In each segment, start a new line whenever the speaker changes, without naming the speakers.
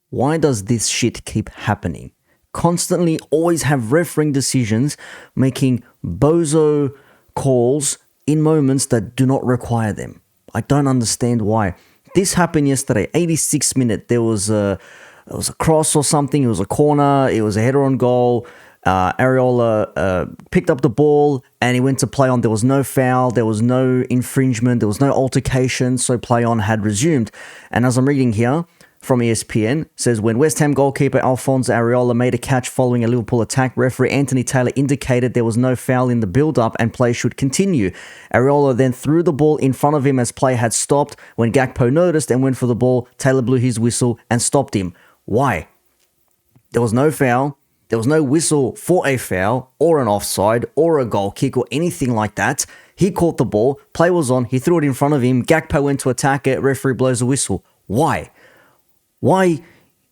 Why does this shit keep happening? Constantly always have refereeing decisions making bozo calls in moments that do not require them. I don't understand why. This happened yesterday, 86th minute. There was a cross or something. It was a corner. It was a header on goal. Areola picked up the ball and he went to play on. There was no foul. There was no infringement. There was no altercation. So play on had resumed. And as I'm reading here from ESPN, says when West Ham goalkeeper Alphonse Areola made a catch following a Liverpool attack, referee Anthony Taylor indicated there was no foul in the build-up and play should continue. Areola then threw the ball in front of him as play had stopped. When Gakpo noticed and went for the ball, Taylor blew his whistle and stopped him. Why? There was no foul. There was no whistle for a foul or an offside or a goal kick or anything like that. He caught the ball, play was on, he threw it in front of him, Gakpo went to attack it, referee blows a whistle. Why? Why,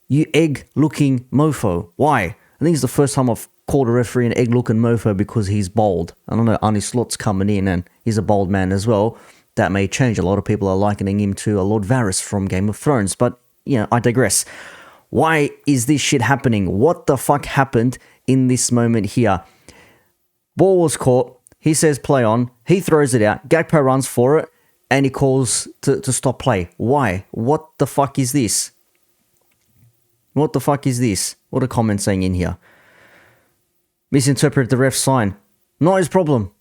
you egg-looking mofo? Why? I think it's the first time I've called a referee an egg-looking mofo because he's bold. I don't know, Arnie Slot's coming in and he's a bold man as well. That may change. A lot of people are likening him to a Lord Varys from Game of Thrones. But, I digress. Why is this shit happening? What the fuck happened in this moment here? Ball was caught. He says play on. He throws it out. Gakpo runs for it. And he calls to stop play. Why? What the fuck is this? What the fuck is this? What are comments saying in here? Misinterpret the ref's sign. Not his problem.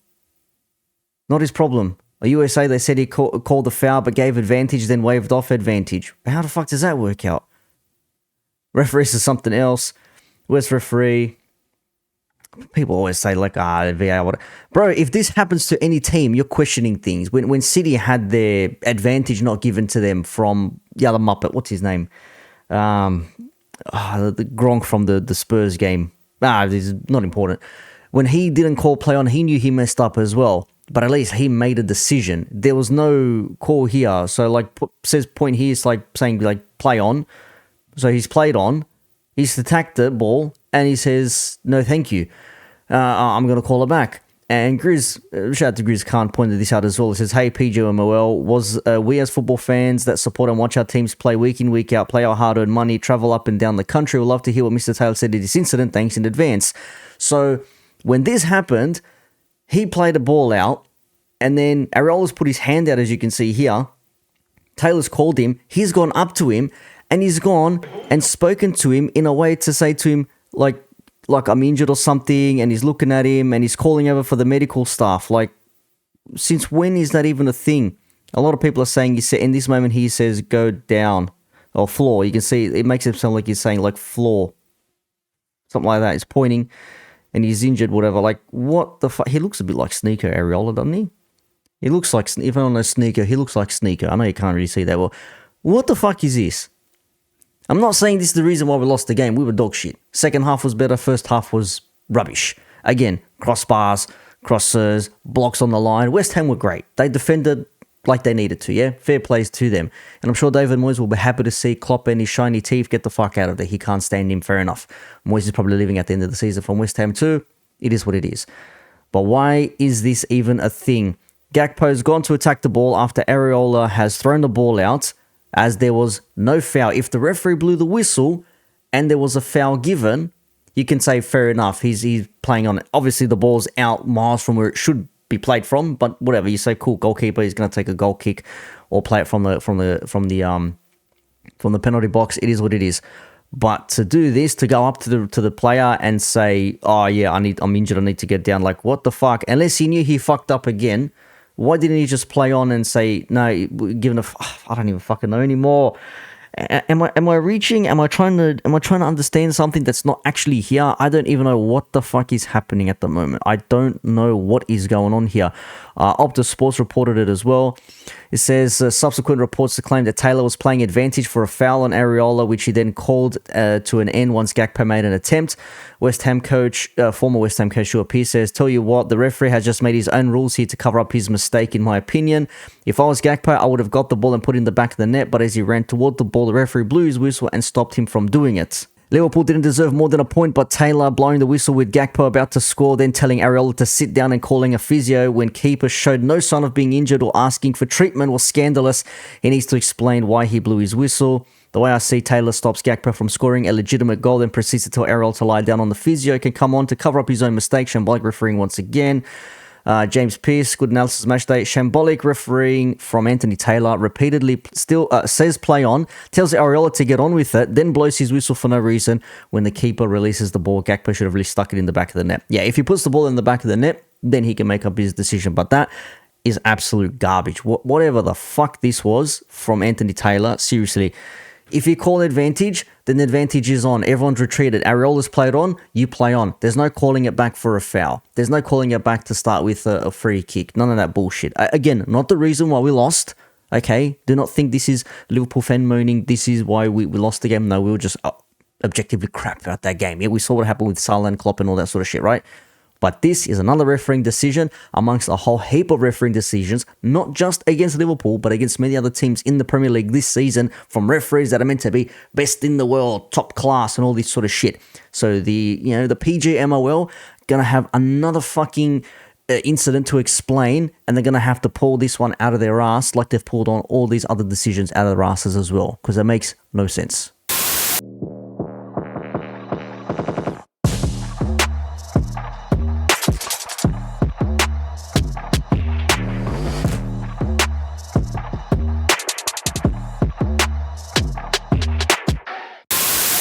Not his problem. A USA, they said he called the foul but gave advantage, then waved off advantage. How the fuck does that work out? Referee says something else. Where's referee? People always say VAR, whatever. Bro, if this happens to any team, you're questioning things. When City had their advantage not given to them from the other Muppet, what's his name? The Gronk from the Spurs game. This is not important. When he didn't call play on, he knew he messed up as well. But at least he made a decision. There was no call here. So says point here, it's saying play on. So he's played on. He's attacked the ball and he says, no, thank you. I'm going to call it back. And Grizz, shout out to Grizz, can't pointed this out as well. It says, hey, pgmol, we as football fans that support and watch our teams play week in, week out, play our hard-earned money, travel up and down the country, would love to hear what Mr. Taylor said in this incident. Thanks in advance. So when this happened, he played a ball out and then Areola's put his hand out, as you can see here. Taylor's called him. He's gone up to him and he's gone and spoken to him in a way to say to him, like I'm injured or something, and he's looking at him and he's calling over for the medical staff. Since when is that even a thing? A lot of people are saying, in this moment he says go down or floor. You can see it makes it sound like he's saying floor. Something like that. He's pointing and he's injured, whatever. What the fuck? He looks a bit like Sneaker Areola, doesn't he? He looks like, if I don't know Sneaker, he looks like Sneaker. I know you can't really see that well. What the fuck is this? I'm not saying this is the reason why we lost the game. We were dog shit. Second half was better. First half was rubbish. Again, crossbars, crosses, blocks on the line. West Ham were great. They defended like they needed to, yeah? Fair plays to them. And I'm sure David Moyes will be happy to see Klopp and his shiny teeth get the fuck out of there. He can't stand him, fair enough. Moyes is probably leaving at the end of the season from West Ham too. It is what it is. But why is this even a thing? Gakpo's gone to attack the ball after Areola has thrown the ball out, as there was no foul. If the referee blew the whistle and there was a foul given, you can say fair enough. He's playing on it. Obviously, the ball's out miles from where it should be played from, but whatever. You say, cool, goalkeeper, he's going to take a goal kick or play it from the penalty box. It is what it is. But to do this, to go up to the player and say, oh yeah, I'm injured, I need to get down. What the fuck? Unless he knew he fucked up again. Why didn't he just play on and say, no, given I don't even fucking know anymore. Am I reaching? Am I trying to understand something that's not actually here? I don't even know what the fuck is happening at the moment. I don't know what is going on here. Optus Sports reported it as well. It says subsequent reports to claim that Taylor was playing advantage for a foul on Areola, which he then called to an end once Gakpo made an attempt. Former West Ham coach Stuart Pearce says, tell you what, the referee has just made his own rules here to cover up his mistake, in my opinion. If I was Gakpo, I would have got the ball and put it in the back of the net, but as he ran toward the ball, the referee blew his whistle and stopped him from doing it. Liverpool didn't deserve more than a point, but Taylor blowing the whistle with Gakpo about to score, then telling Areola to sit down and calling a physio when keeper showed no sign of being injured or asking for treatment was scandalous. He needs to explain why he blew his whistle. The way I see, Taylor stops Gakpo from scoring a legitimate goal, then proceeds to tell Areola to lie down on the physio, can come on to cover up his own mistake. Shambolic refereeing once again. James Pearce, good analysis match day. Shambolic refereeing from Anthony Taylor, repeatedly still says play on, tells Areola to get on with it, then blows his whistle for no reason. When the keeper releases the ball, Gakpo should have really stuck it in the back of the net. Yeah, if he puts the ball in the back of the net, then he can make up his decision. But that is absolute garbage. Whatever the fuck this was from Anthony Taylor, seriously. If you call advantage, then the advantage is on. Everyone's retreated. Areola's played on, you play on. There's no calling it back for a foul. There's no calling it back to start with a free kick. None of that bullshit. Again, not the reason why we lost. Okay? Do not think this is Liverpool fan moaning. This is why we lost the game. No, we were just objectively crap about that game. Yeah, we saw what happened with Salah and Klopp and all that sort of shit, right? But this is another refereeing decision amongst a whole heap of refereeing decisions, not just against Liverpool, but against many other teams in the Premier League this season, from referees that are meant to be best in the world, top class, and all this sort of shit. So the pgmol gonna have another fucking incident to explain, and they're gonna have to pull this one out of their ass like they've pulled on all these other decisions out of their asses as well, because it makes no sense.